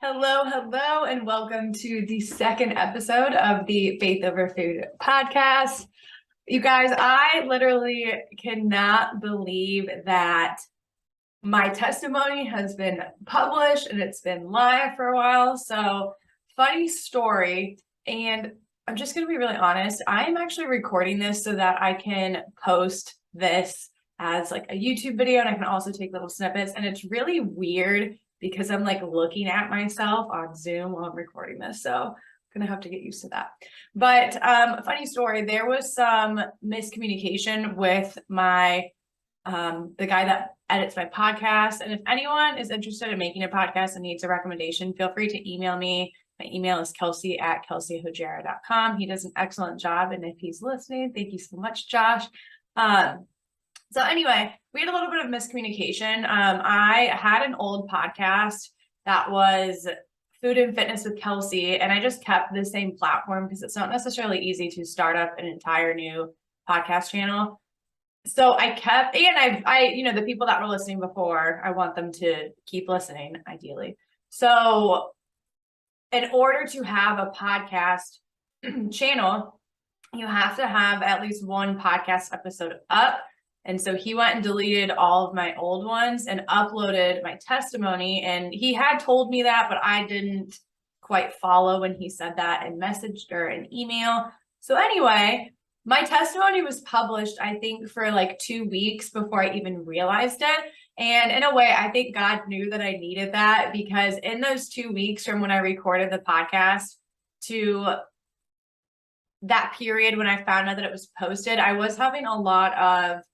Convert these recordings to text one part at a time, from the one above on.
Hello, and welcome to the second episode of the Faith Over Food podcast. You guys, I literally cannot believe that my testimony has been published and it's been live for a while. So, funny story. And I'm just going to be really honest. I'm actually recording this so that I can post this as like a YouTube video, and I can also take little snippets. And it's really weird because I'm like looking at myself on Zoom while I'm recording this. So I'm gonna have to get used to that. But funny story, there was some miscommunication with my the guy that edits my podcast. And if anyone is interested in making a podcast and needs a recommendation, feel free to email me. My email is kelsey@kelseyhojera.com. He does an excellent job. And if he's listening, thank you so much, Josh. So anyway, we had a little bit of miscommunication. I had an old podcast that was Food and Fitness with Kelsey, and I just kept the same platform because it's not necessarily easy to start up an entire new podcast channel. So I kept, and the people that were listening before, I want them to keep listening, ideally. So in order to have a podcast channel, you have to have at least one podcast episode up. And so he went and deleted all of my old ones and uploaded my testimony. And he had told me that, but I didn't quite follow when he said that and messaged her an email. So anyway, my testimony was published, I think, for like 2 weeks before I even realized it. And in a way, I think God knew that I needed that, because in those 2 weeks from when I recorded the podcast to that period when I found out that it was posted, I was having a lot of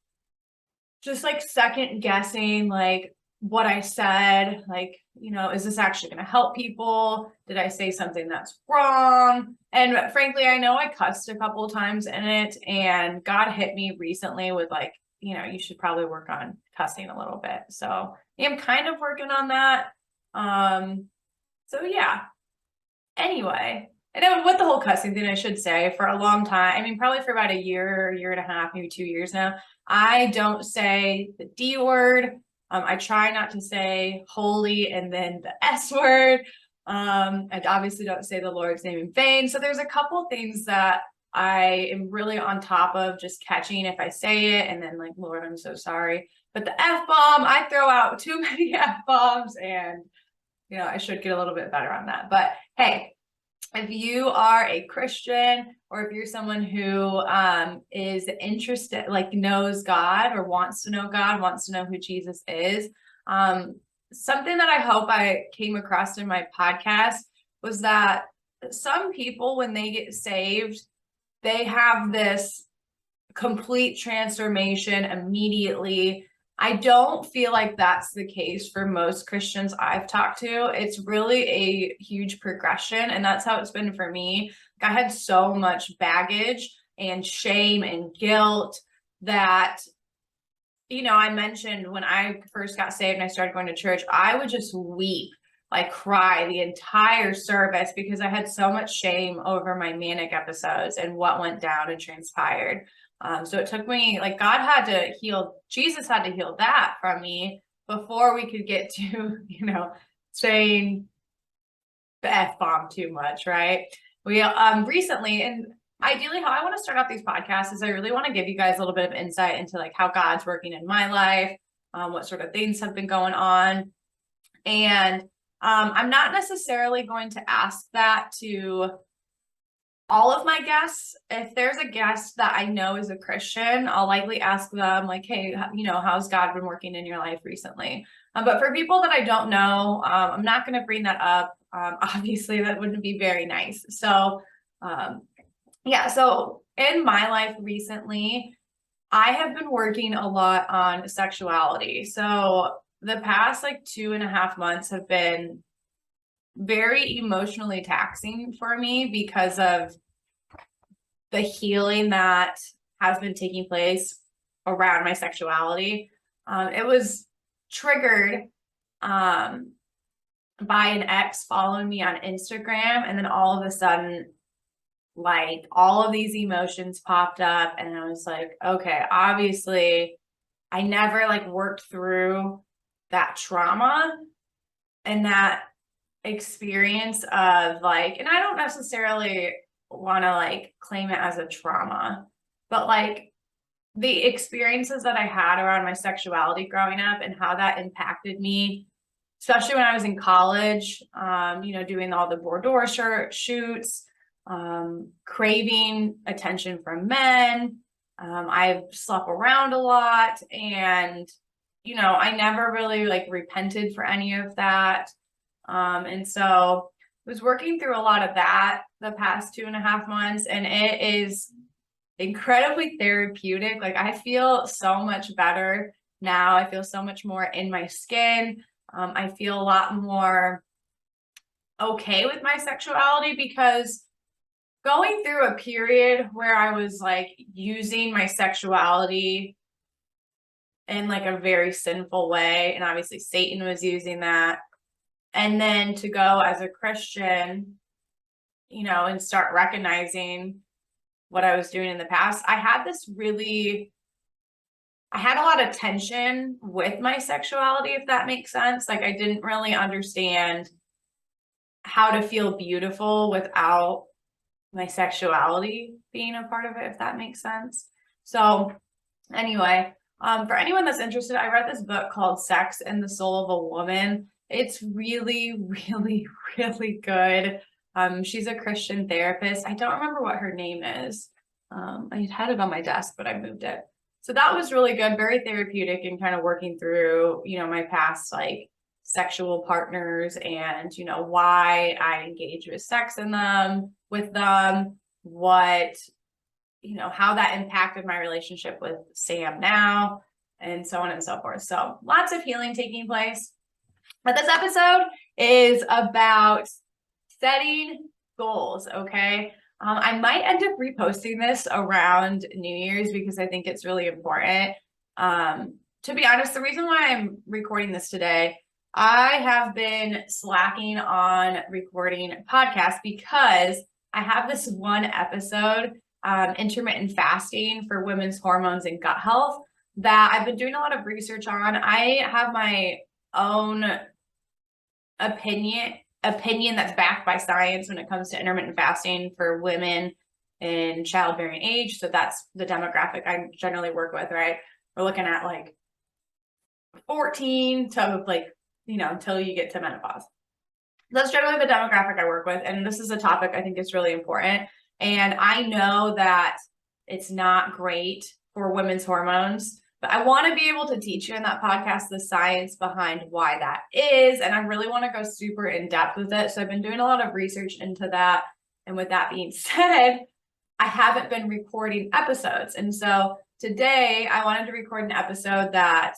just like second guessing, like what I said, like, is this actually going to help people? Did I say something that's wrong? And frankly, I know I cussed a couple of times in it, and God hit me recently with like, you should probably work on cussing a little bit. So I'm kind of working on that. So yeah. Anyway, and then with the whole cussing thing, I should say, for a long time, I mean, probably for about a year and a half, maybe 2 years now, I don't say the D word. I try not to say holy and then the S word. I obviously don't say the Lord's name in vain. So there's a couple things that I am really on top of just catching if I say it, and then like, Lord, I'm so sorry. But the F-bomb, I throw out too many F-bombs, and I should get a little bit better on that. But hey, if you are a Christian, or if you're someone who is interested, like knows God or wants to know God, wants to know who Jesus is, something that I hope I came across in my podcast was that some people, when they get saved, they have this complete transformation immediately. I don't feel like that's the case for most Christians I've talked to. It's really a huge progression, and that's how it's been for me. I had so much baggage and shame and guilt that, I mentioned when I first got saved and I started going to church, I would just weep, like cry the entire service, because I had so much shame over my manic episodes and what went down and transpired. So it took me, like, Jesus had to heal that from me before we could get to, saying the F-bomb too much, right? We recently, and ideally how I want to start off these podcasts is I really want to give you guys a little bit of insight into like how God's working in my life, what sort of things have been going on. And I'm not necessarily going to ask that to all of my guests. If there's a guest that I know is a Christian, I'll likely ask them like, hey, how's God been working in your life recently? But for people that I don't know, I'm not going to bring that up. Obviously, that wouldn't be very nice. So, so in my life recently, I have been working a lot on sexuality. So the past like 2.5 months have been very emotionally taxing for me because of the healing that has been taking place around my sexuality. It was triggered by an ex following me on Instagram, and then all of a sudden, like, all of these emotions popped up, and I was like, okay, obviously I never like worked through that trauma, and that experience of like, and I don't necessarily want to like claim it as a trauma, but like the experiences that I had around my sexuality growing up and how that impacted me, especially when I was in college, doing all the boudoir shoots, craving attention from men. I've slept around a lot, and, I never really like repented for any of that. And so I was working through a lot of that the past 2.5 months, and it is incredibly therapeutic. Like I feel so much better now. I feel so much more in my skin. I feel a lot more okay with my sexuality, because going through a period where I was like using my sexuality in like a very sinful way, and obviously Satan was using that, and then to go as a Christian, and start recognizing what I was doing in the past, I had a lot of tension with my sexuality, if that makes sense. Like I didn't really understand how to feel beautiful without my sexuality being a part of it, if that makes sense. So anyway, for anyone that's interested, I read this book called Sex and the Soul of a Woman. It's really, really, really good. She's a Christian therapist. I don't remember what her name is. I had it on my desk, but I moved it. So that was really good, very therapeutic, and kind of working through, my past like sexual partners and, why I engage with sex with them, what, how that impacted my relationship with Sam now, and so on and so forth. So lots of healing taking place. But this episode is about setting goals, okay? I might end up reposting this around New Year's because I think it's really important. To be honest, the reason why I'm recording this today, I have been slacking on recording podcasts because I have this one episode, intermittent fasting for women's hormones and gut health, that I've been doing a lot of research on. I have my own opinion that's backed by science when it comes to intermittent fasting for women in childbearing age. So that's the demographic I generally work with, right? We're looking at like 14 to like, until you get to menopause. That's generally the demographic I work with. And this is a topic I think is really important. And I know that it's not great for women's hormones, but I want to be able to teach you in that podcast the science behind why that is. And I really want to go super in depth with it. So I've been doing a lot of research into that. And with that being said, I haven't been recording episodes. And so today I wanted to record an episode that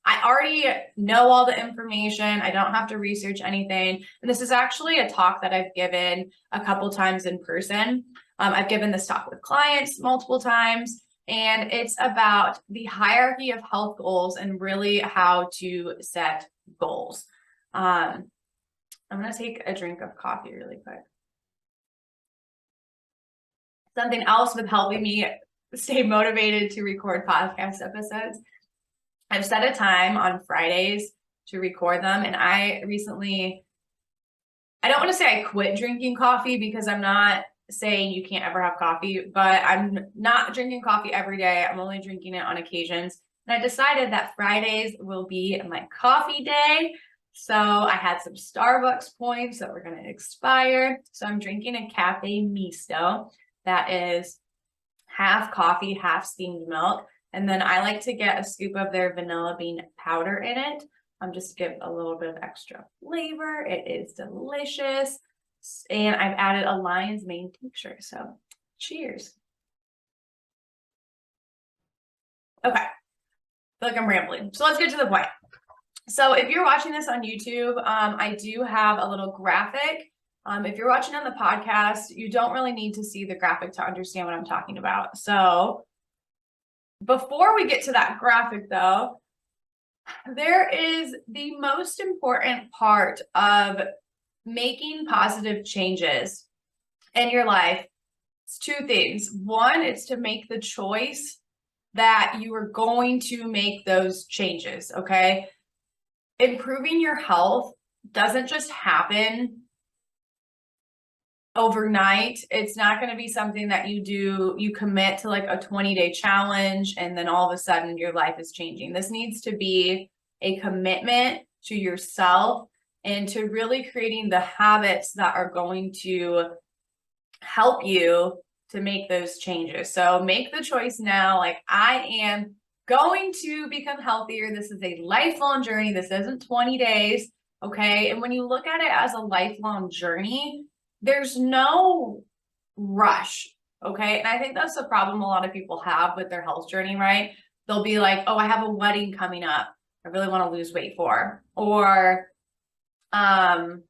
I already know all the information. I don't have to research anything. And this is actually a talk that I've given a couple times in person. I've given this talk with clients multiple times, and it's about the hierarchy of health goals and really how to set goals. I'm going to take a drink of coffee really quick. Something else with helping me stay motivated to record podcast episodes, I've set a time on Fridays to record them. And I don't want to say I quit drinking coffee, because I'm not saying you can't ever have coffee, but I'm not drinking coffee every day. I'm only drinking it on occasions. And I decided that Fridays will be my coffee day. So I had some Starbucks points that were going to expire. So I'm drinking a cafe misto that is half coffee, half steamed milk. And then I like to get a scoop of their vanilla bean powder in it. Just to give a little bit of extra flavor. It is delicious. And I've added a lion's mane tincture. So cheers. Okay. I feel like I'm rambling. So let's get to the point. So if you're watching this on YouTube, I do have a little graphic. If you're watching on the podcast, you don't really need to see the graphic to understand what I'm talking about. So before we get to that graphic, though, there is the most important part of making positive changes in your life. It's two things. One, it's to make the choice that you are going to make those changes, okay? Improving your health doesn't just happen overnight. It's not going to be something that you commit to like a 20-day challenge and then all of a sudden your life is changing. This needs to be a commitment to yourself and to really creating the habits that are going to help you to make those changes. So make the choice now. Like, I am going to become healthier. This is a lifelong journey. This isn't 20 days. Okay. And when you look at it as a lifelong journey, there's no rush. Okay. And I think that's the problem a lot of people have with their health journey, right? They'll be like, oh, I have a wedding coming up I really want to lose weight for. Or on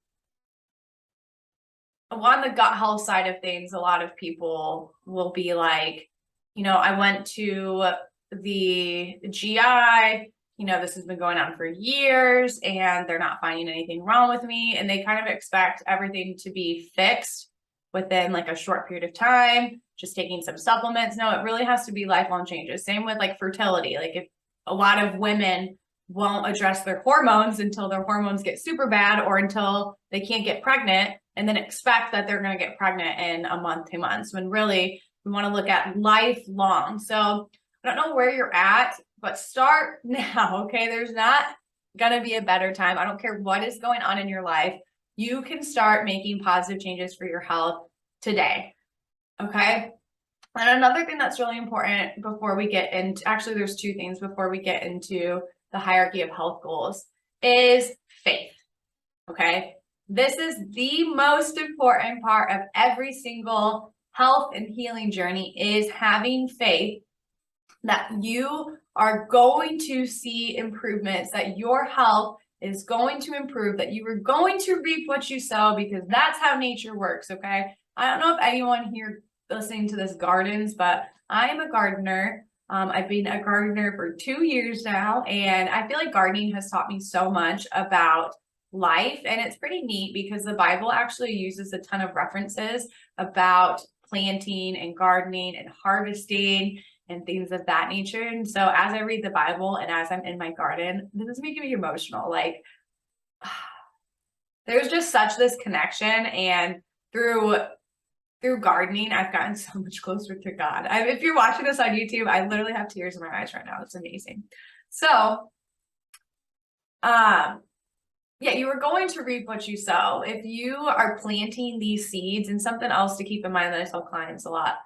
the gut health side of things, a lot of people will be like, I went to the GI, this has been going on for years and they're not finding anything wrong with me. And they kind of expect everything to be fixed within like a short period of time, just taking some supplements. No, it really has to be lifelong changes. Same with like fertility. Like, if a lot of women won't address their hormones until their hormones get super bad or until they can't get pregnant, and then expect that they're going to get pregnant in a month, 2 months, when really we want to look at lifelong. So I don't know where you're at, but start now, okay? There's not going to be a better time. I don't care what is going on in your life. You can start making positive changes for your health today, okay? And another thing that's really important before we get into, actually there's two things before we get into the hierarchy of health goals, is faith, okay? This is the most important part of every single health and healing journey, is having faith that you are going to see improvements, that your health is going to improve, that you are going to reap what you sow, because that's how nature works, okay? I don't know if anyone here listening to this gardens, but I am a gardener. I've been a gardener for 2 years now, and I feel like gardening has taught me so much about life. And it's pretty neat because the Bible actually uses a ton of references about planting and gardening and harvesting and things of that nature. And so as I read the Bible and as I'm in my garden, this is making me emotional. Like, there's just such this connection, and through gardening, I've gotten so much closer to God. If you're watching this on YouTube, I literally have tears in my eyes right now. It's amazing. So, yeah, you are going to reap what you sow. If you are planting these seeds, and something else to keep in mind that I tell clients a lot,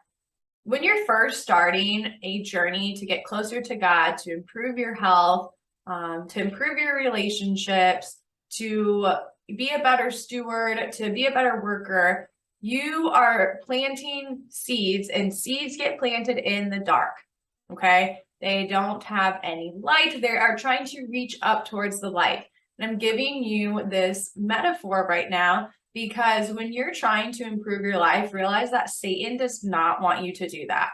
when you're first starting a journey to get closer to God, to improve your health, to improve your relationships, to be a better steward, to be a better worker, you are planting seeds, and seeds get planted in the dark, okay? They don't have any light. They are trying to reach up towards the light. And I'm giving you this metaphor right now because when you're trying to improve your life, realize that Satan does not want you to do that.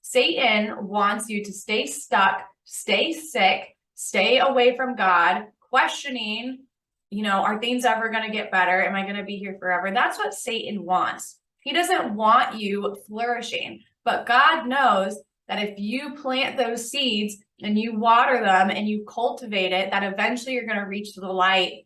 Satan wants you to stay stuck, stay sick, stay away from God, questioning, are things ever going to get better? Am I going to be here forever? That's what Satan wants. He doesn't want you flourishing, but God knows that if you plant those seeds and you water them and you cultivate it, that eventually you're going to reach the light.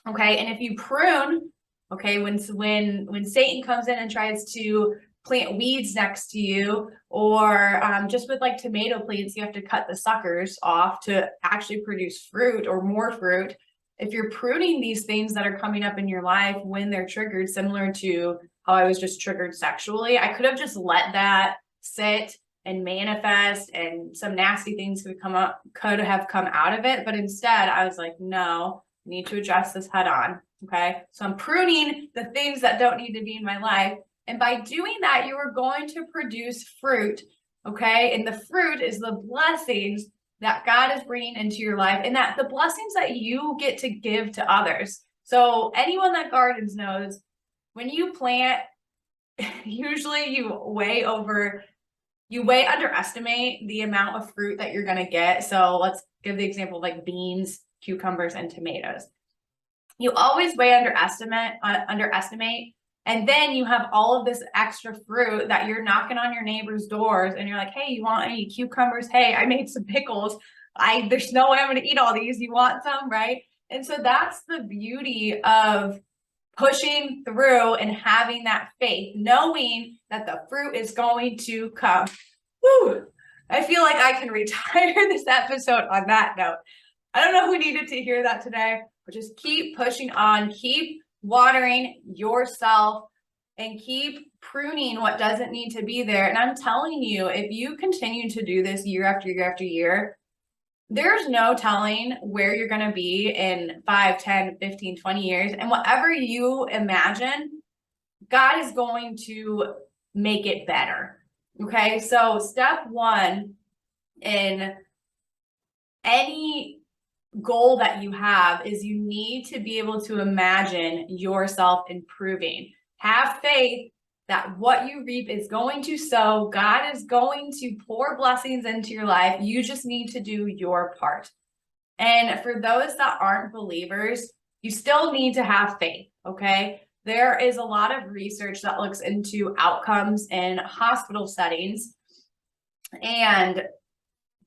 Okay. And if you prune, okay, when Satan comes in and tries to plant weeds next to you, or just with like tomato plants, you have to cut the suckers off to actually produce fruit or more fruit. If you're pruning these things that are coming up in your life when they're triggered, similar to how I was just triggered sexually, I could have just let that sit and manifest, and some nasty things could have come out of it. But instead, I was like, no, I need to address this head on. Okay. So I'm pruning the things that don't need to be in my life. And by doing that, you are going to produce fruit. Okay. And the fruit is the blessings that God is bringing into your life, and that the blessings that you get to give to others. So anyone that gardens knows when you plant, usually you underestimate the amount of fruit that you're going to get. So let's give the example of like beans, cucumbers, and tomatoes. You always underestimate, and then you have all of this extra fruit that you're knocking on your neighbor's doors, and you're like, hey, you want any cucumbers? Hey, I made some pickles. There's no way I'm going to eat all these. You want some, right? And so that's the beauty of pushing through and having that faith, knowing that the fruit is going to come. Whew. I feel like I can retire this episode on that note. I don't know who needed to hear that today, but just keep pushing on, keep watering yourself, and keep pruning what doesn't need to be there. And I'm telling you, if you continue to do this year after year after year, there's no telling where you're going to be in 5, 10, 15, 20 years. And whatever you imagine, God is going to make it better. Okay. So step one in any goal that you have is you need to be able to imagine yourself improving. Have faith that what you reap is going to sow. God is going to pour blessings into your life. You just need to do your part. And for those that aren't believers, you still need to have faith, okay? There is a lot of research that looks into outcomes in hospital settings, and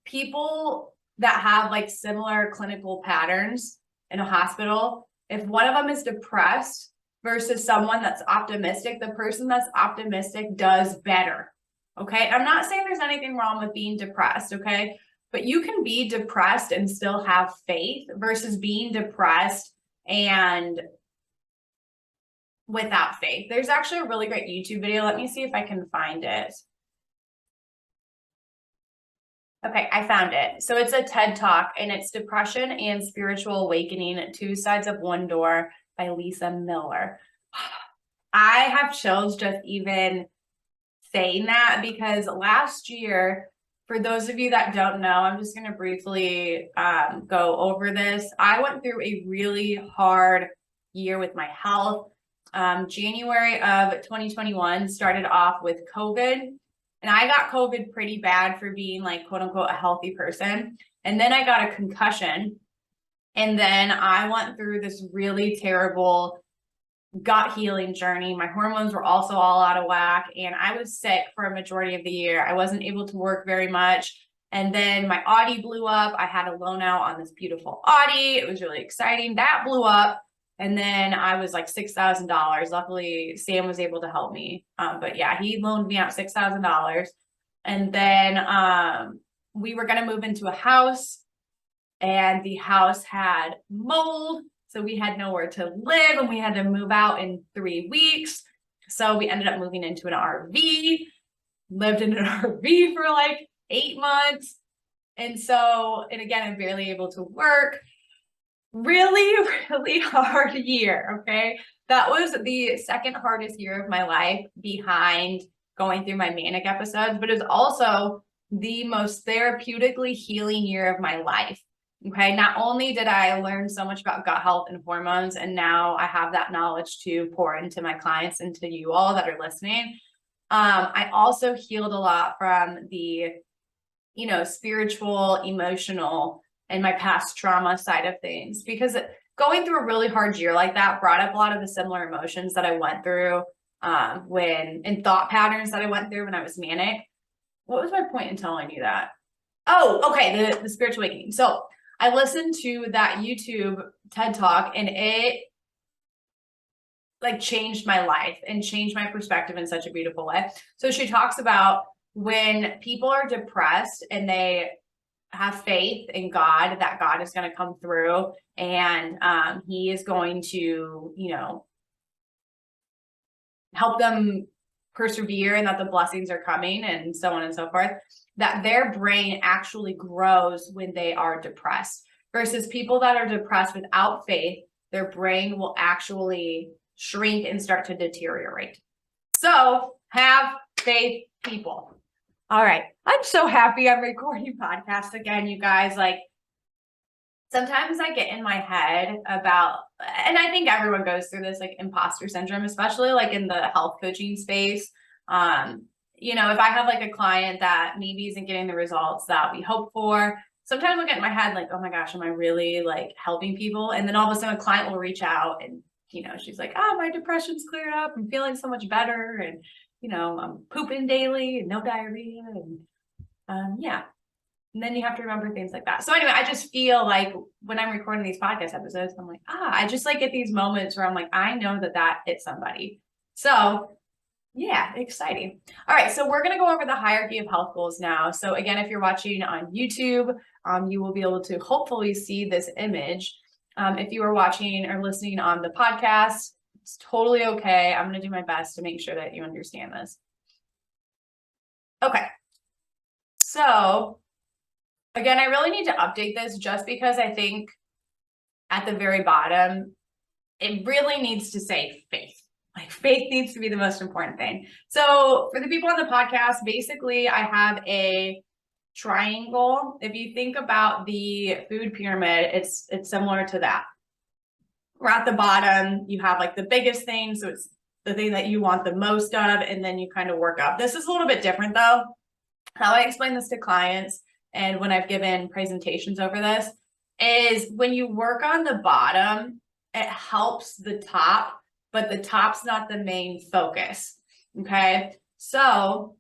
people that have like similar clinical patterns in a hospital, if one of them is depressed versus someone that's optimistic, the person that's optimistic does better. Okay. I'm not saying there's anything wrong with being depressed. Okay. But you can be depressed and still have faith versus being depressed and without faith. There's actually a really great YouTube video. Let me see if I can find it. Okay, I found it. So it's a TED Talk, and it's Depression and Spiritual Awakening, Two Sides of One Door by Lisa Miller. I have chills just even saying that, because last year, for those of you that don't know, I'm just going to briefly go over this. I went through a really hard year with my health. January of 2021 started off with COVID. And I got COVID pretty bad for being like, quote unquote, a healthy person. And then I got a concussion. And then I went through this really terrible gut healing journey. My hormones were also all out of whack. And I was sick for a majority of the year. I wasn't able to work very much. And then my Audi blew up. I had a loan out on this beautiful Audi. It was really exciting. That blew up. And then I was like $6,000. Luckily, Sam was able to help me. But yeah, he loaned me out $6,000. And then we were going to move into a house, and the house had mold. So we had nowhere to live, and we had to move out in 3 weeks. So we ended up moving into an RV, lived in an RV for like 8 months. And again, I'm barely able to work. Really, really hard year. Okay. That was the second hardest year of my life behind going through my manic episodes, but it's also the most therapeutically healing year of my life. Okay. Not only did I learn so much about gut health and hormones, and now I have that knowledge to pour into my clients and to you all that are listening. I also healed a lot from the, spiritual, emotional, and my past trauma side of things, because going through a really hard year like that brought up a lot of the similar emotions that I went through and thought patterns that I went through when I was manic. What was my point in telling you that? Oh, okay, the spiritual awakening. So I listened to that YouTube TED Talk, and it like changed my life and changed my perspective in such a beautiful way. So she talks about when people are depressed and they have faith in God, that God is going to come through, and he is going to, help them persevere, and that the blessings are coming, and so on and so forth, that their brain actually grows when they are depressed, versus people that are depressed without faith, their brain will actually shrink and start to deteriorate. So have faith, people. All right. I'm so happy I'm recording podcasts again, you guys. Like, sometimes I get in my head about, and I think everyone goes through this, like imposter syndrome, especially like in the health coaching space. If I have like a client that maybe isn't getting the results that we hope for, sometimes I'll get in my head like, oh my gosh, am I really like helping people? And then all of a sudden a client will reach out and, she's like, oh, my depression's cleared up. I'm feeling so much better. And I'm pooping daily and no diarrhea. And yeah. And then you have to remember things like that. So anyway, I just feel like when I'm recording these podcast episodes, I'm like, I just like get these moments where I'm like, I know that hit somebody. So yeah, exciting. All right, so we're going to go over the hierarchy of health goals now. So again, if you're watching on YouTube, you will be able to hopefully see this image. If you are watching or listening on the podcast, it's totally okay. I'm going to do my best to make sure that you understand this. Okay. So again, I really need to update this just because I think at the very bottom, it really needs to say faith. Like faith needs to be the most important thing. So for the people on the podcast, basically I have a triangle. If you think about the food pyramid, it's similar to that. Where at the bottom, you have like the biggest thing. So it's the thing that you want the most of, and then you kind of work up. This is a little bit different though. How I explain this to clients and when I've given presentations over this is when you work on the bottom, it helps the top, but the top's not the main focus. Okay. So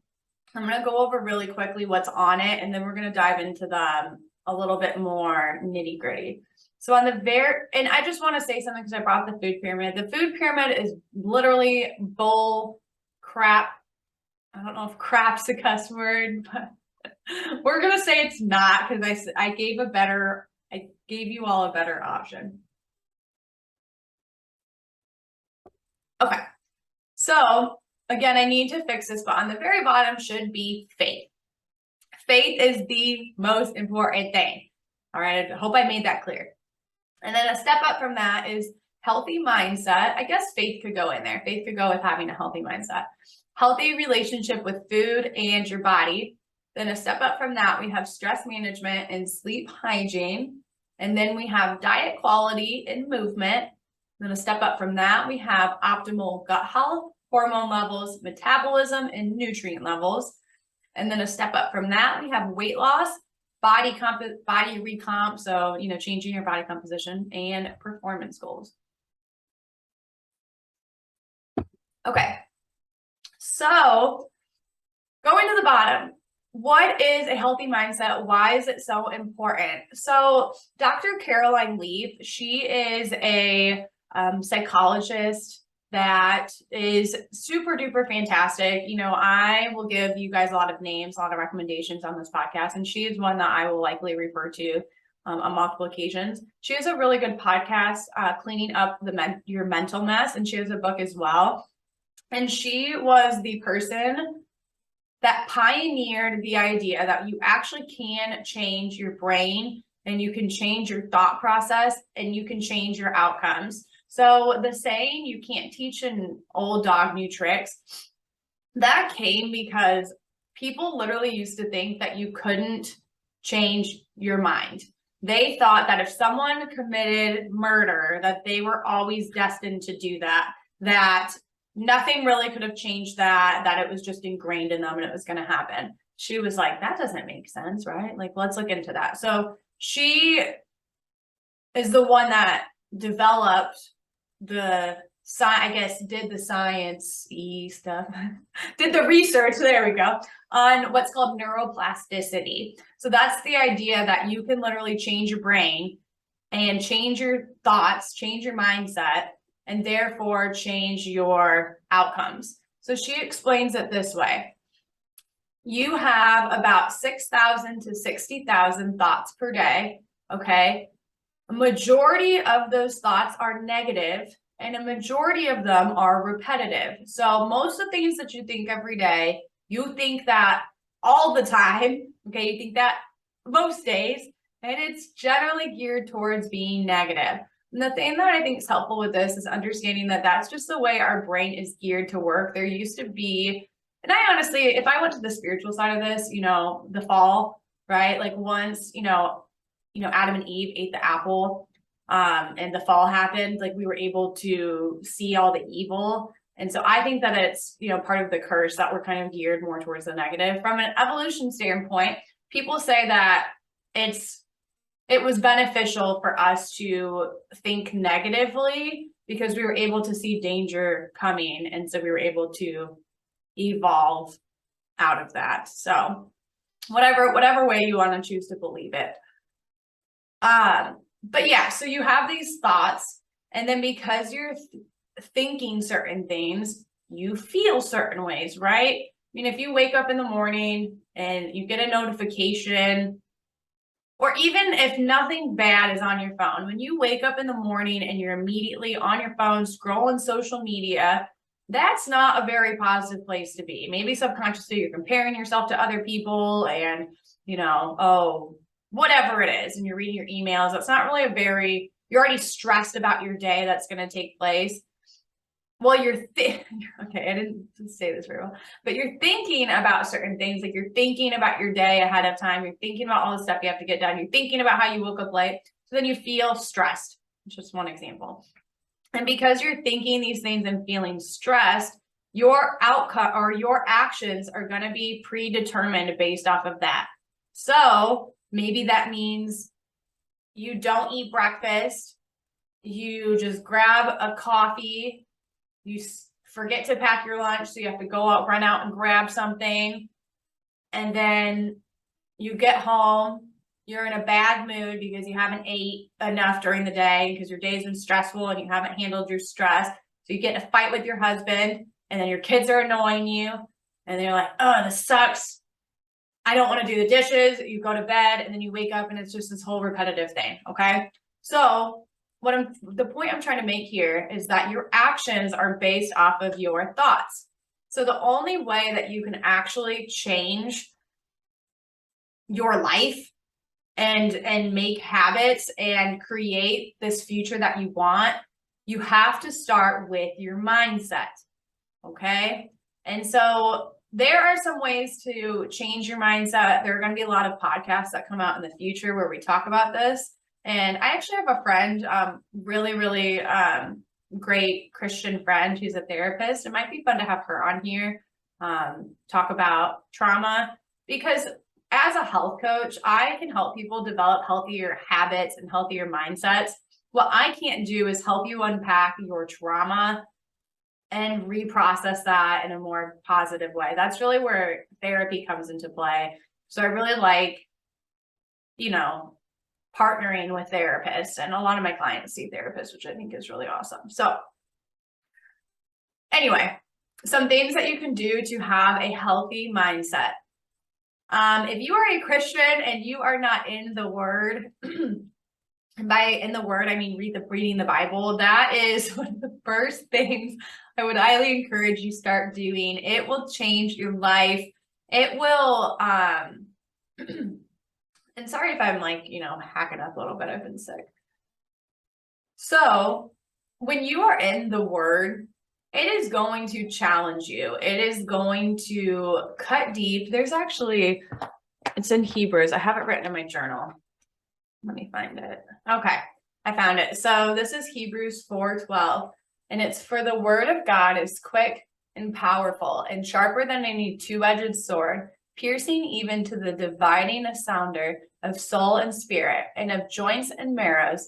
I'm going to go over really quickly what's on it, and then we're going to dive into them a little bit more nitty gritty. So on the and I just want to say something because I brought the food pyramid. The food pyramid is literally bull crap. I don't know if crap's a cuss word, but we're going to say it's not because I gave you all a better option. Okay. So again, I need to fix this, but on the very bottom should be faith. Faith is the most important thing. All right. I hope I made that clear. And then a step up from that is healthy mindset. I guess faith could go in there. Faith could go with having a healthy mindset. Healthy relationship with food and your body. Then a step up from that, we have stress management and sleep hygiene. And then we have diet quality and movement. Then a step up from that, we have optimal gut health, hormone levels, metabolism, and nutrient levels. And then a step up from that, we have weight loss, body recomp, so changing your body composition, and performance goals. Okay, so going to the bottom, what is a healthy mindset? Why is it so important? So Dr. Caroline Leaf, she is a psychologist that is super duper fantastic. I will give you guys a lot of names, a lot of recommendations on this podcast, and she is one that I will likely refer to on multiple occasions. She has a really good podcast, Cleaning Up Your Mental Mess, and she has a book as well. And she was the person that pioneered the idea that you actually can change your brain and you can change your thought process and you can change your outcomes. So the saying, you can't teach an old dog new tricks, that came because people literally used to think that you couldn't change your mind. They thought that if someone committed murder, that they were always destined to do that nothing really could have changed that it was just ingrained in them and it was going to happen. She was like, that doesn't make sense, right? Like, let's look into that. So she is the one that developed did the science-y stuff, did the research, there we go, on what's called neuroplasticity. So that's the idea that you can literally change your brain and change your thoughts, change your mindset, and therefore change your outcomes. So she explains it this way. You have about 6,000 to 60,000 thoughts per day, okay? A majority of those thoughts are negative, and a majority of them are repetitive. So most of the things that you think every day, you think that all the time, okay? You think that most days, and it's generally geared towards being negative. And the thing that I think is helpful with this is understanding that that's just the way our brain is geared to work. There used to be, and I honestly, if I went to the spiritual side of this, the fall, right? Like once, Adam and Eve ate the apple, and the fall happened, like we were able to see all the evil. And so I think that it's, part of the curse that we're kind of geared more towards the negative. From an evolution standpoint, people say that it was beneficial for us to think negatively because we were able to see danger coming. And so we were able to evolve out of that. So whatever way you want to choose to believe it. But yeah, so you have these thoughts, and then because you're thinking certain things, you feel certain ways, right? I mean, if you wake up in the morning and you get a notification, or even if nothing bad is on your phone, when you wake up in the morning and you're immediately on your phone scrolling social media, that's not a very positive place to be. Maybe subconsciously you're comparing yourself to other people and, oh, whatever it is, and you're reading your emails. That's not really you're already stressed about your day that's going to take place. Well, okay, I didn't say this very well, but you're thinking about certain things, like you're thinking about your day ahead of time. You're thinking about all the stuff you have to get done. You're thinking about how you woke up late. So then you feel stressed. It's just one example. And because you're thinking these things and feeling stressed, your outcome or your actions are going to be predetermined based off of that. So maybe that means you don't eat breakfast. You just grab a coffee. You forget to pack your lunch, so you have to run out and grab something. And then you get home, you're in a bad mood because you haven't ate enough during the day because your day's been stressful and you haven't handled your stress. So you get in a fight with your husband, and then your kids are annoying you, and they're like, oh, this sucks. I don't want to do the dishes. You go to bed, and then you wake up, and it's just this whole repetitive thing, okay? So the point I'm trying to make here is that your actions are based off of your thoughts. So the only way that you can actually change your life and make habits and create this future that you want, you have to start with your mindset. Okay. And so there are some ways to change your mindset. There are going to be a lot of podcasts that come out in the future where we talk about this. And I actually have a friend, really, really great Christian friend who's a therapist. It might be fun to have her on here, talk about trauma, because as a health coach, I can help people develop healthier habits and healthier mindsets. What I can't do is help you unpack your trauma and reprocess that in a more positive way. That's really where therapy comes into play. So I really like, partnering with therapists, and a lot of my clients see therapists, which I think is really awesome. So anyway, some things that you can do to have a healthy mindset. If you are a Christian and you are not in the Word, and by in the Word, I mean reading the Bible, that is one of the first things I would highly encourage you start doing. It will change your life. It will, and sorry if I'm hacking up a little bit, I've been sick. So when you are in the Word, it is going to challenge you. It is going to cut deep. It's in Hebrews. I have it written in my journal. Let me find it. Okay, I found it. So this is Hebrews 4:12, and it's, for the word of God is quick and powerful and sharper than any two-edged sword, piercing even to the dividing asunder of soul and spirit and of joints and marrows,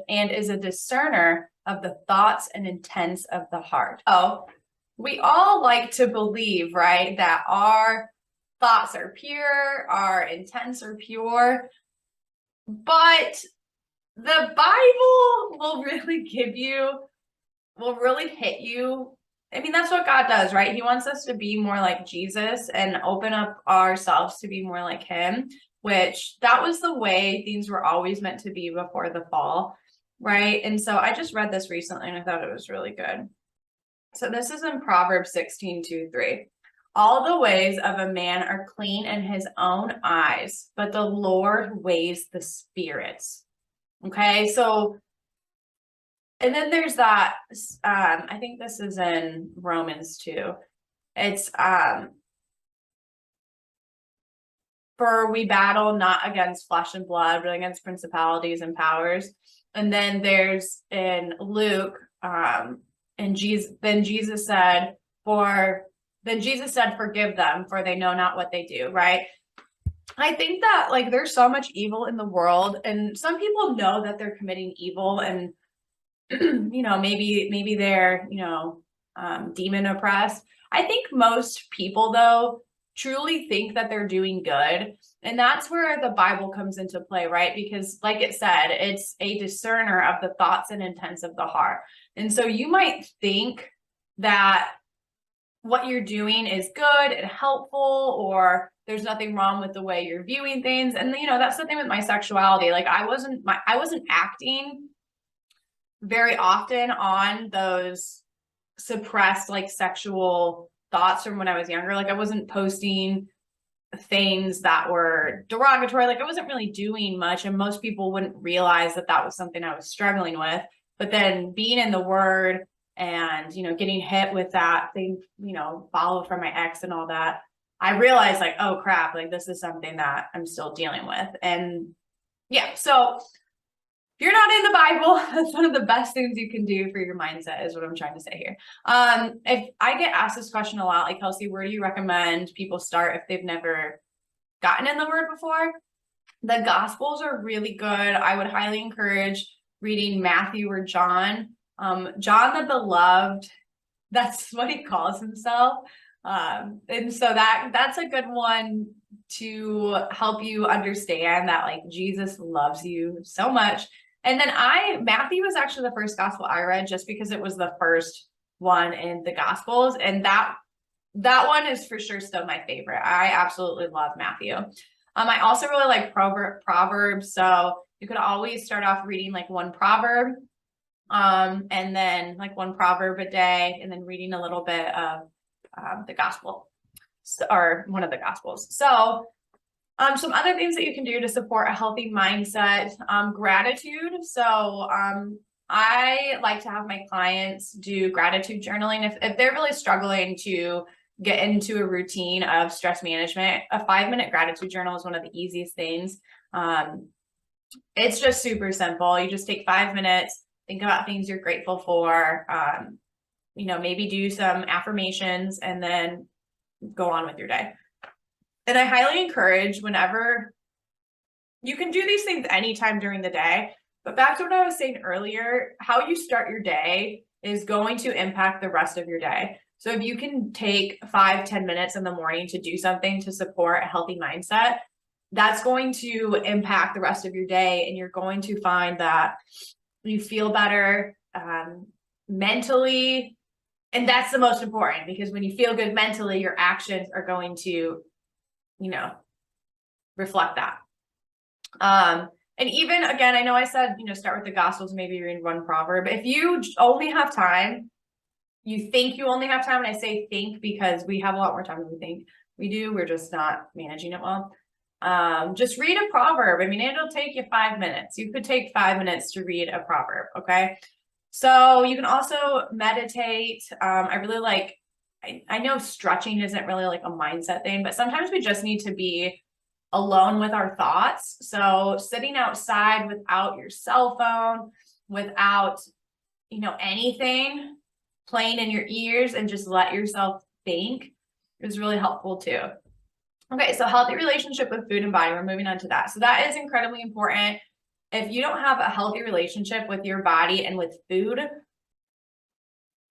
and is a discerner of the thoughts and intents of the heart. Oh, we all like to believe, right, that our thoughts are pure, our intents are pure, but the Bible will really hit you. I mean, that's what God does, right? He wants us to be more like Jesus and open up ourselves to be more like him, which that was the way things were always meant to be before the fall, right? And so I just read this recently and I thought it was really good. So this is in Proverbs 16:2-3. All the ways of a man are clean in his own eyes, but the Lord weighs the spirits. Okay, so, and then there's that, I think this is in Romans 2. It's, for we battle not against flesh and blood, but against principalities and powers. And then there's in Luke, and Jesus said, forgive them, for they know not what they do, right? I think that there's so much evil in the world, and some people know that they're committing evil, and maybe they're demon oppressed. I think most people, though, truly think that they're doing good. And that's where the Bible comes into play, right? Because like it said, it's a discerner of the thoughts and intents of the heart. And so you might think that what you're doing is good and helpful, or there's nothing wrong with the way you're viewing things. And that's the thing with my sexuality. Like I wasn't acting very often on those suppressed like sexual thoughts from when I was younger. Like I wasn't posting things that were derogatory. Like I wasn't really doing much, and most people wouldn't realize that that was something I was struggling with. But then being in the Word and getting hit with that thing, followed from my ex and all that, I realized like, oh crap, like this is something that I'm still dealing with. And yeah, so if you're not in the Bible, that's one of the best things you can do for your mindset, is what I'm trying to say here. If I get asked this question a lot, like, Kelsey, where do you recommend people start if they've never gotten in the Word before? The Gospels are really good. I would highly encourage reading Matthew or John. John the Beloved, that's what he calls himself. And so that's a good one to help you understand that like Jesus loves you so much. And then Matthew was actually the first gospel I read, just because it was the first one in the Gospels. And that one is for sure still my favorite. I absolutely love Matthew. I also really like Proverbs. So you could always start off reading like one proverb, and then like one proverb a day, and then reading a little bit of the gospel, or one of the gospels. So some other things that you can do to support a healthy mindset, gratitude. So I like to have my clients do gratitude journaling. If they're really struggling to get into a routine of stress management, a 5-minute gratitude journal is one of the easiest things. It's just super simple. You just take 5 minutes, think about things you're grateful for, maybe do some affirmations, and then go on with your day. And I highly encourage, whenever you can do these things anytime during the day, but back to what I was saying earlier, how you start your day is going to impact the rest of your day. So if you can take 5-10 minutes in the morning to do something to support a healthy mindset, that's going to impact the rest of your day. And you're going to find that you feel better mentally. And that's the most important, because when you feel good mentally, your actions are going to reflect that. And even, again, I know I said, start with the Gospels, maybe read one proverb. If you only have time, you think you only have time, and I say think because we have a lot more time than we think we do. We're just not managing it well. Just read a proverb. I mean, it'll take you 5 minutes. You could take 5 minutes to read a proverb. Okay. So you can also meditate. I really like, I know stretching isn't really like a mindset thing, but sometimes we just need to be alone with our thoughts. So sitting outside without your cell phone, without, anything playing in your ears, and just let yourself think is really helpful too. Okay, so healthy relationship with food and body. We're moving on to that. So that is incredibly important. If you don't have a healthy relationship with your body and with food,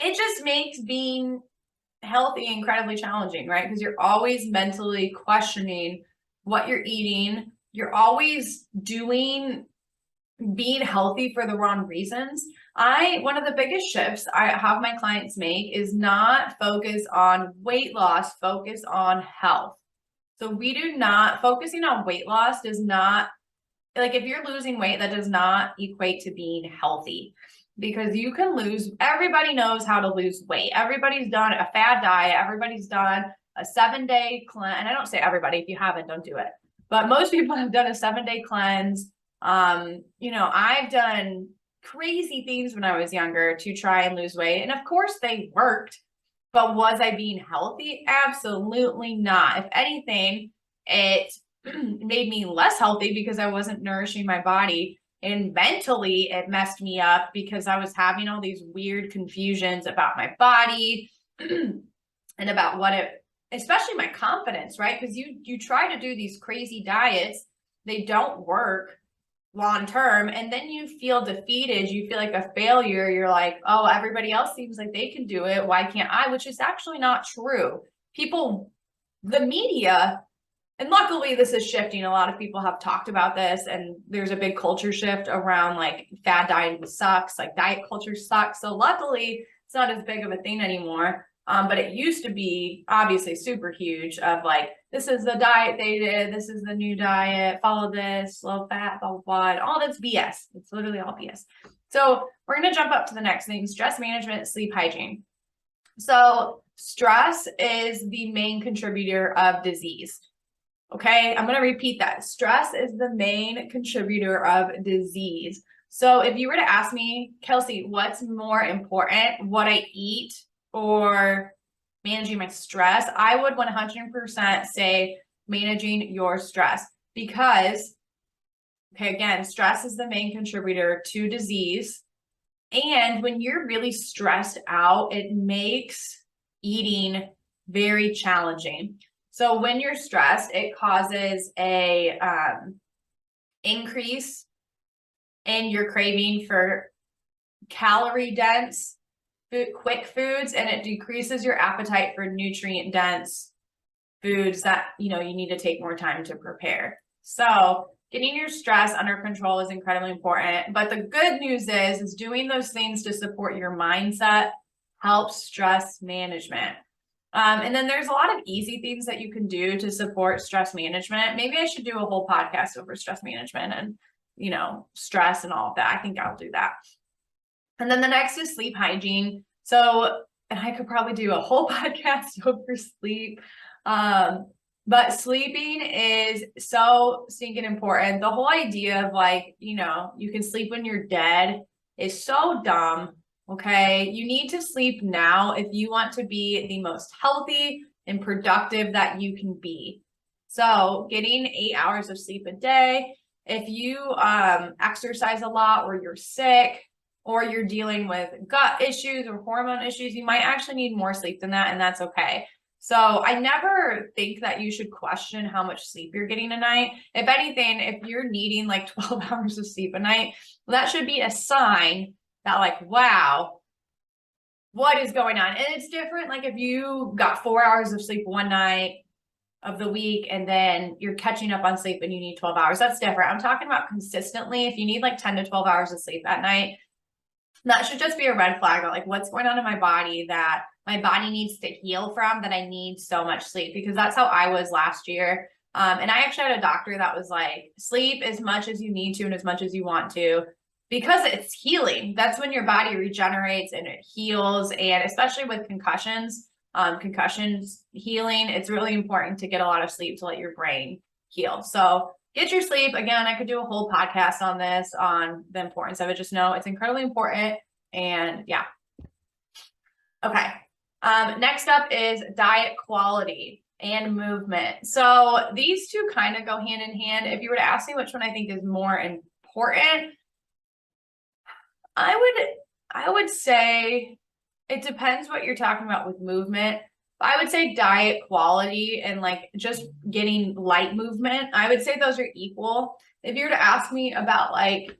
it just makes being healthy incredibly challenging, right? Because you're always mentally questioning what you're eating. You're always being healthy for the wrong reasons. One of the biggest shifts I have my clients make is not focus on weight loss, focus on health. So focusing on weight loss does not, like if you're losing weight, that does not equate to being healthy, because you can everybody knows how to lose weight. Everybody's done a fad diet. Everybody's done a 7-day cleanse. And I don't say everybody, if you haven't, don't do it. But most people have done a 7-day cleanse. I've done crazy things when I was younger to try and lose weight. And of course they worked, but was I being healthy? Absolutely not. If anything, it made me less healthy because I wasn't nourishing my body. And mentally, it messed me up because I was having all these weird confusions about my body and about especially my confidence, right? Because you try to do these crazy diets, they don't work long term, and then you feel defeated, you feel like a failure. You're like, oh, everybody else seems like they can do it, why can't I? Which is actually not true. People the media, and luckily this is shifting. A lot of people have talked about this, and there's a big culture shift around like fad dieting sucks, like diet culture sucks. So luckily it's not as big of a thing anymore. But it used to be obviously super huge of like, this is the diet they did, this is the new diet, follow this, low fat, blah, blah, blah. And all that's BS. It's literally all BS. So we're going to jump up to the next thing, stress management, sleep hygiene. So stress is the main contributor of disease. Okay, I'm going to repeat that. Stress is the main contributor of disease. So if you were to ask me, Kelsey, what's more important, what I eat or managing my stress, I would 100% say managing your stress because, okay, again, stress is the main contributor to disease. And when you're really stressed out, it makes eating very challenging. So when you're stressed, it causes a increase in your craving for calorie dense quick foods, and it decreases your appetite for nutrient dense foods that you need to take more time to prepare. So getting your stress under control is incredibly important. But the good news is doing those things to support your mindset helps stress management. And then there's a lot of easy things that you can do to support stress management. Maybe I should do a whole podcast over stress management and, stress and all of that. I think I'll do that. And then the next is sleep hygiene. So, and I could probably do a whole podcast over sleep. But sleeping is so stinking important. The whole idea of like, you can sleep when you're dead is so dumb. Okay. You need to sleep now if you want to be the most healthy and productive that you can be. So getting 8 hours of sleep a day, if you exercise a lot or you're sick or you're dealing with gut issues or hormone issues, you might actually need more sleep than that. And that's okay. So I never think that you should question how much sleep you're getting a night. If anything, if you're needing like 12 hours of sleep a night, well, that should be a sign that like, wow, what is going on? And it's different. Like if you got 4 hours of sleep one night of the week and then you're catching up on sleep and you need 12 hours, that's different. I'm talking about consistently. If you need like 10 to 12 hours of sleep at night, that should just be a red flag. Like what's going on in my body that my body needs to heal from, that I need so much sleep, because that's how I was last year. And I actually had a doctor that was like, sleep as much as you need to and as much as you want to, because it's healing. That's when your body regenerates and it heals. And especially with concussions healing, it's really important to get a lot of sleep to let your brain heal. So get your sleep. Again, I could do a whole podcast on this, on the importance of it. Just know it's incredibly important. And yeah. Okay. Next up is diet quality and movement. So these two kind of go hand in hand. If you were to ask me which one I think is more important, I would say it depends what you're talking about with movement. I would say diet quality and like just getting light movement, I would say those are equal. If you were to ask me about like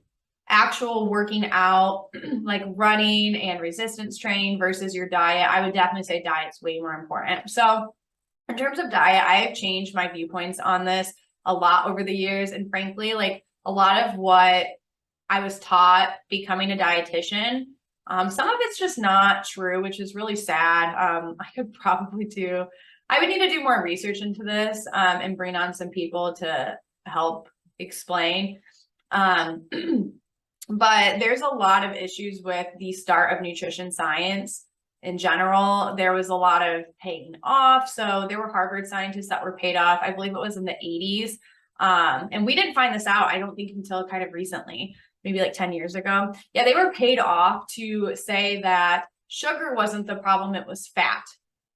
actual working out, like running and resistance training versus your diet, I would definitely say diet's way more important. So in terms of diet, I have changed my viewpoints on this a lot over the years. And frankly, like a lot of what I was taught becoming a dietitian, some of it's just not true, which is really sad. I would need to do more research into this and bring on some people to help explain. But there's a lot of issues with the start of nutrition science in general. There was a lot of paying off. So there were Harvard scientists that were paid off. I believe it was in the 80s. And we didn't find this out, I don't think, until kind of recently, maybe like 10 years ago. Yeah, they were paid off to say that sugar wasn't the problem, it was fat.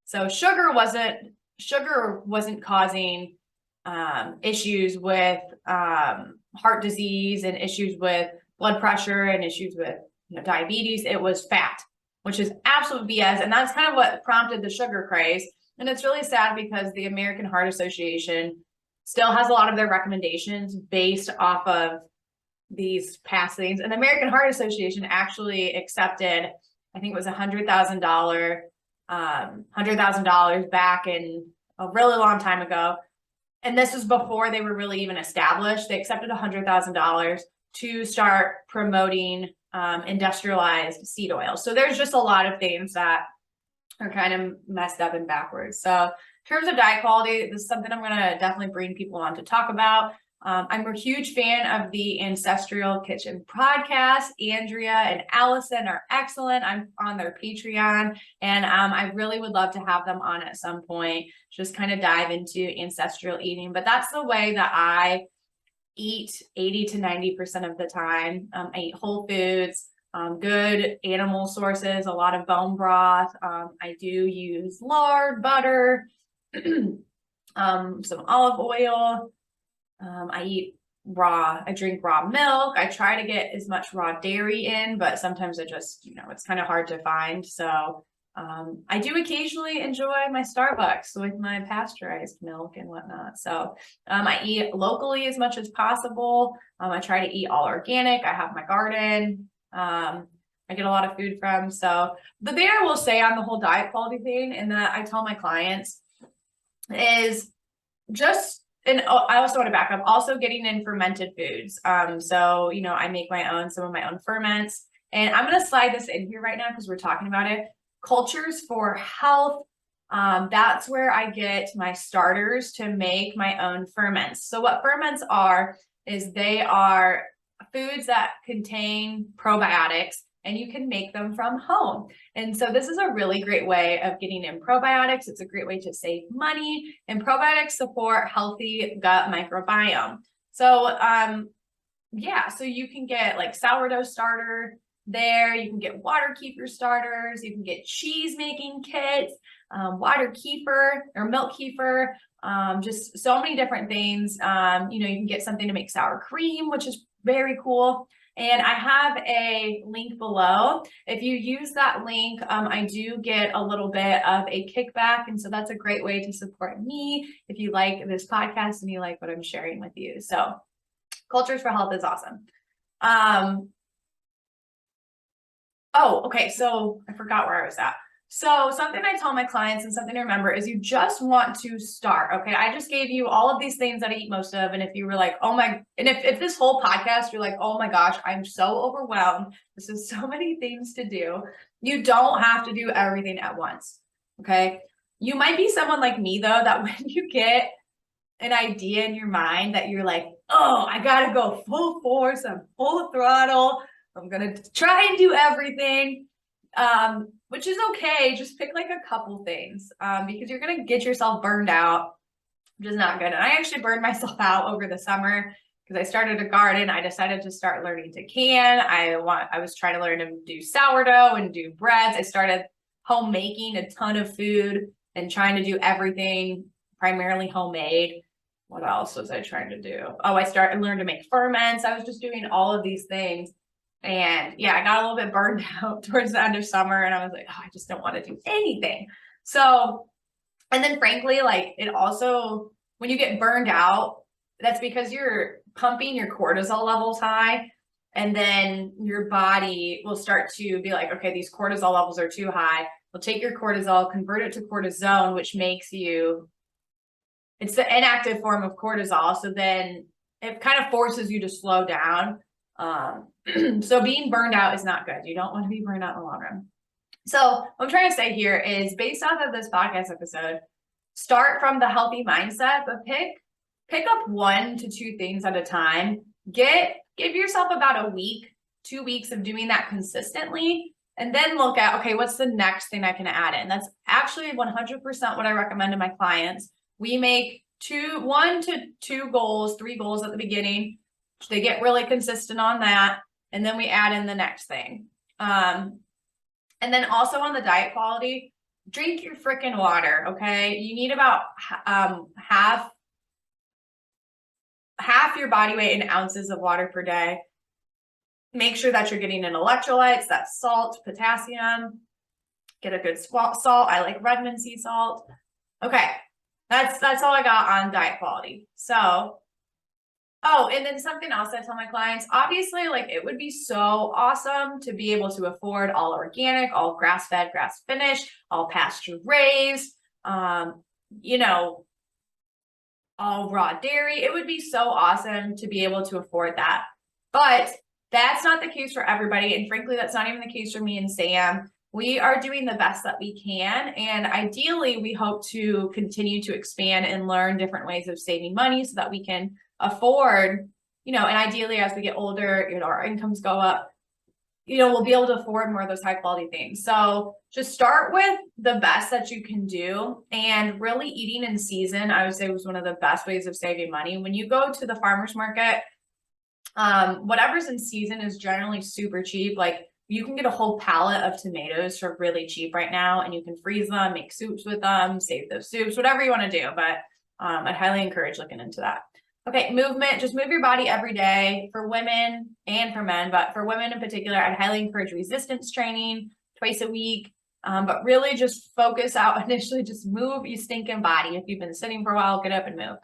So sugar wasn't causing issues with heart disease and issues with blood pressure and issues with diabetes. It was fat, which is absolute BS. And that's kind of what prompted the sugar craze. And it's really sad because the American Heart Association still has a lot of their recommendations based off of these past things. And the American Heart Association actually accepted, I think it was $100,000 back in a really long time ago. And this was before they were really even established. They accepted $100,000 to start promoting industrialized seed oil. So there's just a lot of things that are kind of messed up and backwards. So in terms of diet quality, this is something I'm going to definitely bring people on to talk about. I'm a huge fan of the Ancestral Kitchen podcast. Andrea and Allison are excellent. I'm on their Patreon, and I really would love to have them on at some point, just kind of dive into ancestral eating. But that's the way that I eat 80 to 90% of the time. I eat whole foods, good animal sources, a lot of bone broth. I do use lard, butter, some olive oil. I drink raw milk. I try to get as much raw dairy in, but sometimes it just, it's kind of hard to find. So I do occasionally enjoy my Starbucks with my pasteurized milk and whatnot. So I eat locally as much as possible. I try to eat all organic. I have my garden. I get a lot of food from. So the thing I will say on the whole diet quality thing, and that I tell my clients, is just, and I also want to back up, also getting in fermented foods. So, I make some of my own ferments, and I'm going to slide this in here right now because we're talking about it. Cultures for health. That's where I get my starters to make my own ferments. So what ferments are, is they are foods that contain probiotics, and you can make them from home. And so this is a really great way of getting in probiotics. It's a great way to save money, and probiotics support healthy gut microbiome. So so you can get like sourdough starter there. You can get water kefir starters. You can get cheese making kits, water kefir or milk kefir, just so many different things. You can get something to make sour cream, which is very cool. And I have a link below. If you use that link, I do get a little bit of a kickback. And so that's a great way to support me if you like this podcast and you like what I'm sharing with you. So Cultures for Health is awesome. Okay. So I forgot where I was at. So something I tell my clients and something to remember is you just want to start. Okay. I just gave you all of these things that I eat most of. And if you were like, and if this whole podcast, you're like, oh my gosh, I'm so overwhelmed. This is so many things to do. You don't have to do everything at once. Okay. You might be someone like me though, that when you get an idea in your mind that you're like, oh, I got to go full force. I'm full throttle. I'm going to try and do everything. Which is okay. Just pick like a couple things, because you're going to get yourself burned out, which is not good. And I actually burned myself out over the summer because I started a garden. I decided to start learning to can. I was trying to learn to do sourdough and do breads. I started homemaking a ton of food and trying to do everything primarily homemade. What else was I trying to do? Oh, I learned to make ferments. I was just doing all of these things. And I got a little bit burned out towards the end of summer, and I was like, oh, I just don't want to do anything. So, and then frankly, like it also, when you get burned out, that's because you're pumping your cortisol levels high, and then your body will start to be like, okay, these cortisol levels are too high. We'll take your cortisol, convert it to cortisone, which makes it's the inactive form of cortisol. So then it kind of forces you to slow down. So being burned out is not good. You don't want to be burned out in the long run. So what I'm trying to say here is, based off of this podcast episode, start from the healthy mindset, but pick up 1 to 2 things at a time. Give yourself about a week, 2 weeks of doing that consistently, and then look at, okay, what's the next thing I can add in? That's actually 100% what I recommend to my clients. We make 1 to 2 goals, 3 goals at the beginning. They get really consistent on that, and then we add in the next thing. And then also on the diet quality, drink your freaking water, okay? You need about half your body weight in ounces of water per day. Make sure that you're getting in electrolytes, that's salt, potassium. Get a good salt. I like Redmond sea salt. Okay, that's all I got on diet quality. So, and then something else I tell my clients, obviously, like it would be so awesome to be able to afford all organic, all grass-fed, grass-finished, all pasture-raised, you know, all raw dairy. It would be so awesome to be able to afford that. But that's not the case for everybody. And frankly, that's not even the case for me and Sam. We are doing the best that we can. And ideally, we hope to continue to expand and learn different ways of saving money so that we can afford, and ideally, as we get older, our incomes go up, we'll be able to afford more of those high quality things. So just start with the best that you can do, and really eating in season, I would say, was one of the best ways of saving money. When you go to the farmer's market, whatever's in season is generally super cheap. Like you can get a whole pallet of tomatoes for really cheap right now, and you can freeze them, make soups with them, save those soups, whatever you want to do. But I'd highly encourage looking into that. Okay, movement, just move your body every day for women and for men, but for women in particular, I'd highly encourage resistance training twice a week. But really just focus out initially, just move your stinking body. If you've been sitting for a while, get up and move.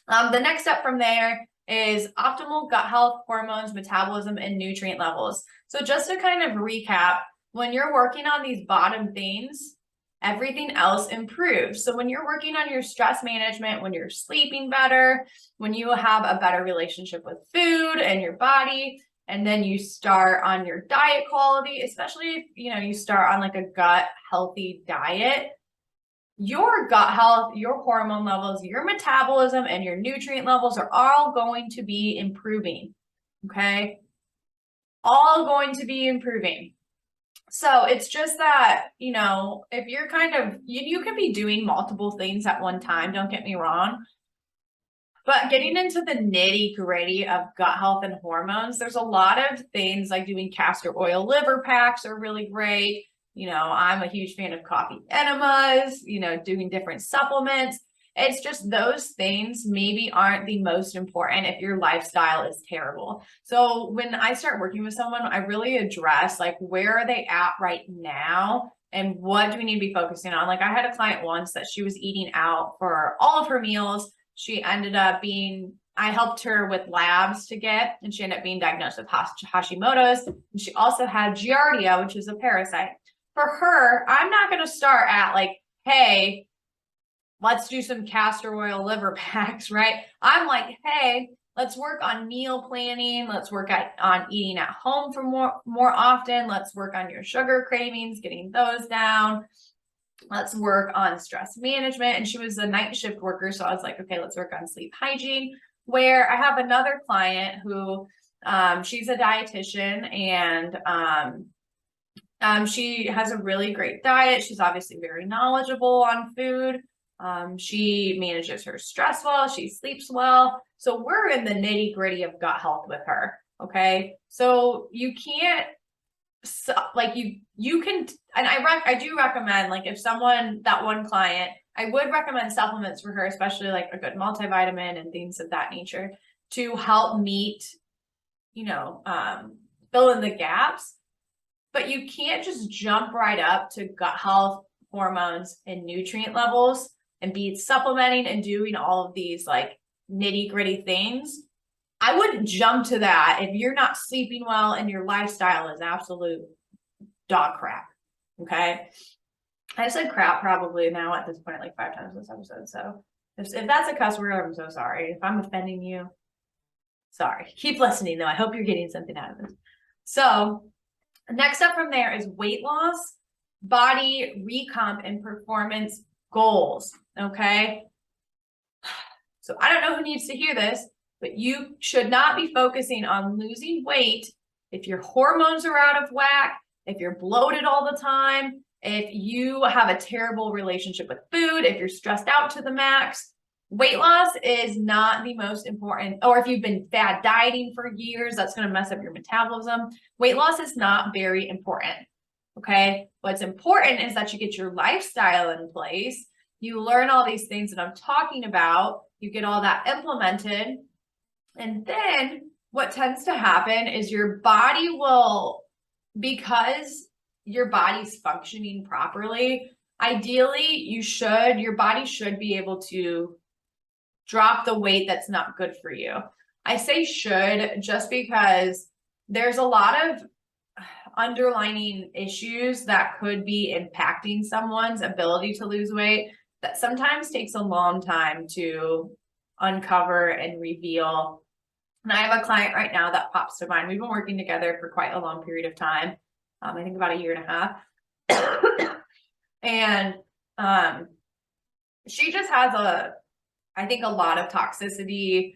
The next step from there is optimal gut health, hormones, metabolism, and nutrient levels. So just to kind of recap, when you're working on these bottom things, everything else improves. So when you're working on your stress management, when you're sleeping better, when you have a better relationship with food and your body, and then you start on your diet quality, especially if you start on like a gut healthy diet, your gut health, your hormone levels, your metabolism, and your nutrient levels are all going to be improving. Okay, all going to be improving. So it's just that, if you're kind of, you can be doing multiple things at one time, don't get me wrong. But getting into the nitty gritty of gut health and hormones, there's a lot of things like doing castor oil liver packs are really great. I'm a huge fan of coffee enemas, doing different supplements. It's just those things maybe aren't the most important if your lifestyle is terrible. So when I start working with someone, I really address like, where are they at right now? And what do we need to be focusing on? Like I had a client once that she was eating out for all of her meals. She ended up I helped her with labs to get, and she ended up being diagnosed with Hashimoto's. And she also had Giardia, which is a parasite. For her, I'm not going to start at like, hey, let's do some castor oil liver packs, right? I'm like, hey, let's work on meal planning. Let's work on eating at home for more often. Let's work on your sugar cravings, getting those down. Let's work on stress management. And she was a night shift worker. So I was like, okay, let's work on sleep hygiene. Where I have another client who she's a dietitian, and she has a really great diet. She's obviously very knowledgeable on food. She manages her stress well. She sleeps well. So we're in the nitty gritty of gut health with her. Okay. So you can't, like you can, and I do recommend, like if that one client, I would recommend supplements for her, especially like a good multivitamin and things of that nature to help meet, fill in the gaps. But you can't just jump right up to gut health, hormones, and nutrient levels and be supplementing and doing all of these like nitty gritty things. I wouldn't jump to that if you're not sleeping well and your lifestyle is absolute dog crap. Okay. I said crap probably now at this point, like 5 times this episode. So if that's a cuss word, I'm so sorry. If I'm offending you, sorry. Keep listening though. I hope you're getting something out of this. So next up from there is weight loss, body recomp, and performance goals. Okay. So I don't know who needs to hear this, but you should not be focusing on losing weight if your hormones are out of whack, if you're bloated all the time, if you have a terrible relationship with food, if you're stressed out to the max. Weight loss is not the most important, or if you've been fad dieting for years, that's going to mess up your metabolism. Weight loss is not very important. Okay. What's important is that you get your lifestyle in place. You learn all these things that I'm talking about. You get all that implemented. And then what tends to happen is your body will, because your body's functioning properly, ideally your body should be able to drop the weight that's not good for you. I say should just because there's a lot of underlying issues that could be impacting someone's ability to lose weight. that sometimes takes a long time to uncover and reveal. And I have a client right now that pops to mind. We've been working together for quite a long period of time. I think about 1.5 years. And she just has I think a lot of toxicity.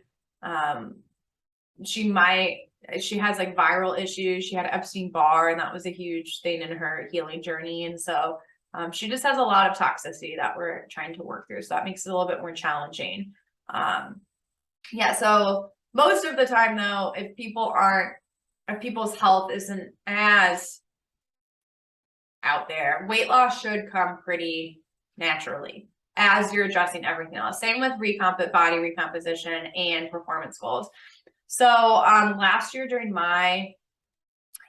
She has like viral issues. She had Epstein-Barr, and that was a huge thing in her healing journey. And so she just has a lot of toxicity that we're trying to work through. So that makes it a little bit more challenging. Yeah, so most of the time though, if people's health isn't as out there, weight loss should come pretty naturally as you're addressing everything else. Same with body recomposition and performance goals. So last year during my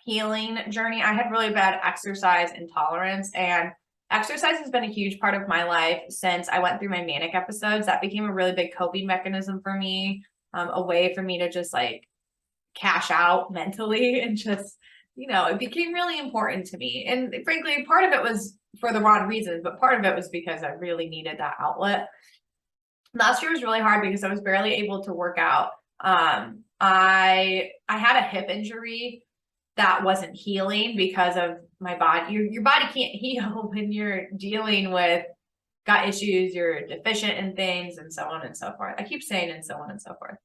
healing journey, I had really bad exercise intolerance, and exercise has been a huge part of my life since I went through my manic episodes. That became a really big coping mechanism for me, a way for me to just like cash out mentally, and just, it became really important to me. And frankly, part of it was for the wrong reasons, but part of it was because I really needed that outlet. Last year was really hard because I was barely able to work out. I had a hip injury that wasn't healing because of my body. Your body can't heal when you're dealing with gut issues, you're deficient in things, and so on and so forth. I keep saying and so on and so forth.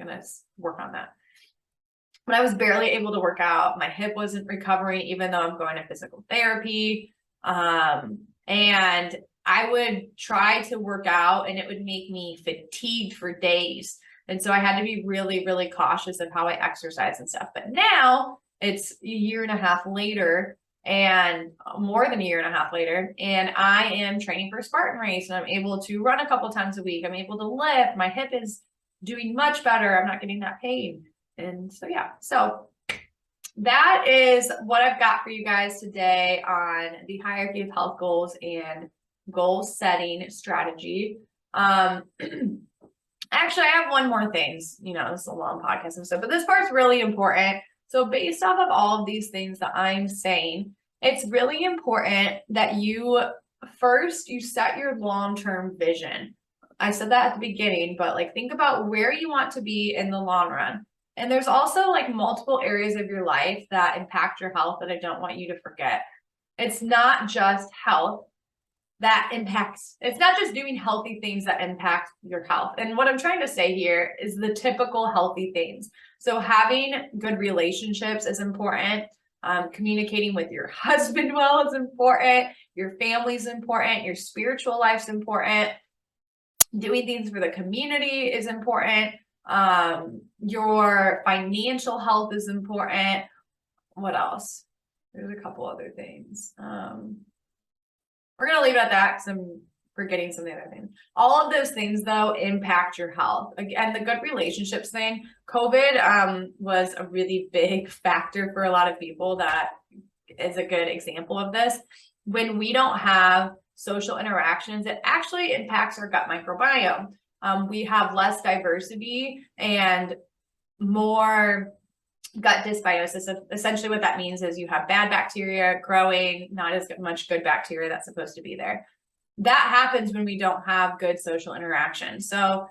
I'm gonna work on that. But I was barely able to work out. My hip wasn't recovering, even though I'm going to physical therapy. And I would try to work out and it would make me fatigued for days. And so I had to be really, really cautious of how I exercise and stuff. But now it's 1.5 years later, and more than 1.5 years later, and I am training for a Spartan race, and I'm able to run a couple times a week. I'm able to lift. My hip is doing much better. I'm not getting that pain. And so, yeah, so that is what I've got for you guys today on the hierarchy of health goals and goal setting strategy. Actually, I have one more thing. This is a long podcast and stuff, but this part's really important. So based off of all of these things that I'm saying, it's really important that you set your long-term vision. I said that at the beginning, but like think about where you want to be in the long run. And there's also like multiple areas of your life that impact your health that I don't want you to forget. It's not just health that impacts, it's not just doing healthy things that impact your health. And what I'm trying to say here is the typical healthy things. So having good relationships is important. Communicating with your husband well is important. Your family's important. Your spiritual life's important. Doing things for the community is important. Your financial health is important. What else? There's a couple other things. We're going to leave it at that because I'm forgetting some of the other things. All of those things, though, impact your health. Again, the good relationships thing, COVID was a really big factor for a lot of people. That is a good example of this. When we don't have social interactions, it actually impacts our gut microbiome. We have less diversity and more gut dysbiosis. Essentially what that means is you have bad bacteria growing, not as much good bacteria that's supposed to be there. That happens when we don't have good social interaction. So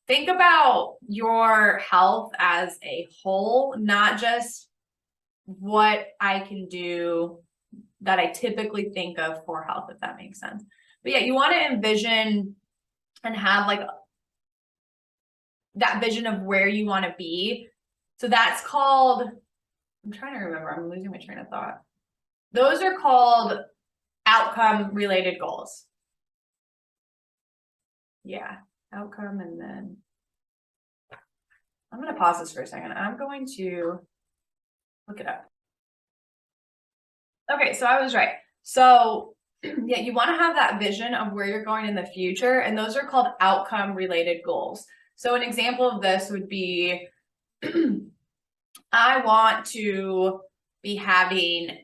think about your health as a whole, not just what I can do that I typically think of for health, if that makes sense. But yeah, you want to envision and have like that vision of where you want to be. So that's called, I'm trying to remember, I'm losing my train of thought. Those are called outcome related goals. Yeah, outcome. And then I'm going to pause this for a second. I'm going to look it up. Okay, so I was right. So yeah, you want to have that vision of where you're going in the future, and those are called outcome related goals. So an example of this would be, I want to be having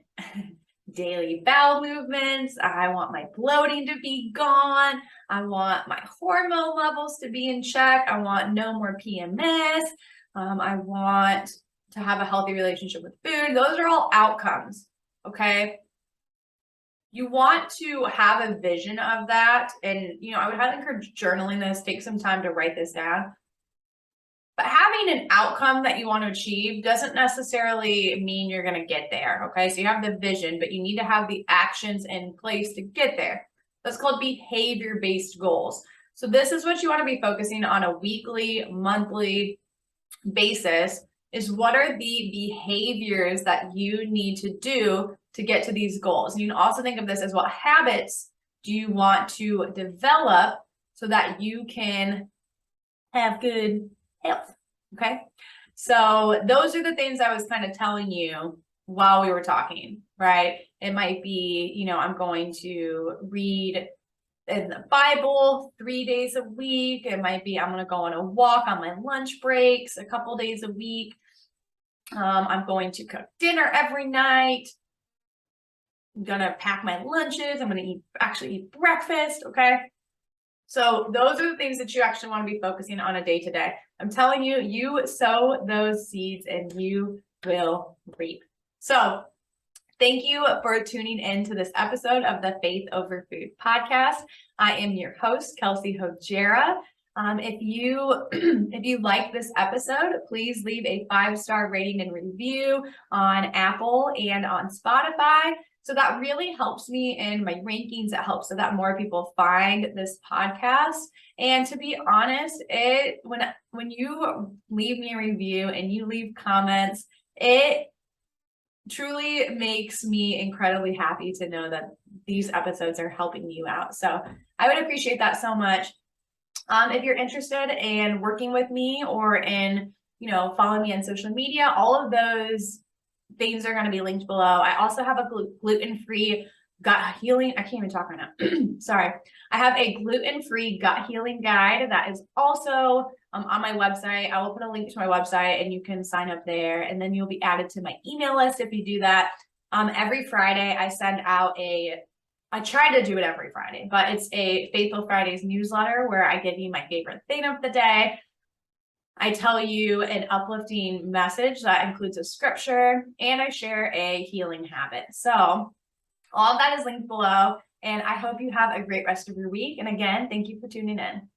daily bowel movements. I want my bloating to be gone. I want my hormone levels to be in check. I want no more PMS. I want to have a healthy relationship with food. Those are all outcomes. Okay. you want to have a vision of that. And, I would highly encourage journaling this, take some time to write this down. But having an outcome that you want to achieve doesn't necessarily mean you're going to get there. Okay. So you have the vision, but you need to have the actions in place to get there. That's called behavior-based goals. So this is what you want to be focusing on a weekly, monthly basis, is what are the behaviors that you need to do to get to these goals. And you can also think of this as what habits do you want to develop so that you can have good health. Okay. So those are the things I was kind of telling you while we were talking, right? It might be, I'm going to read in the Bible 3 days a week. It might be I'm going to go on a walk on my lunch breaks a couple days a week. I'm going to cook dinner every night. I'm going to pack my lunches. I'm going to actually eat breakfast. Okay. So those are the things that you actually want to be focusing on a day to day. I'm telling you, you sow those seeds and you will reap. So thank you for tuning in to this episode of the Faith Over Food podcast. I am your host, Kelsey Hojera. If you like this episode, please leave a 5-star rating and review on Apple and on Spotify. So that really helps me in my rankings. It helps so that more people find this podcast. And to be honest, when you leave me a review and you leave comments, it truly makes me incredibly happy to know that these episodes are helping you out. So I would appreciate that so much. If you're interested in working with me or in, following me on social media, all of those things are going to be linked below. I also have a gluten-free gut healing. I can't even talk right now. Sorry. I have a gluten-free gut healing guide that is also on my website. I will put a link to my website and you can sign up there, and then you'll be added to my email list if you do that. Every Friday I send out I try to do it every Friday, but it's a Faithful Fridays newsletter where I give you my favorite thing of the day. I tell you an uplifting message that includes a scripture, and I share a healing habit. So all of that is linked below, and I hope you have a great rest of your week. And again, thank you for tuning in.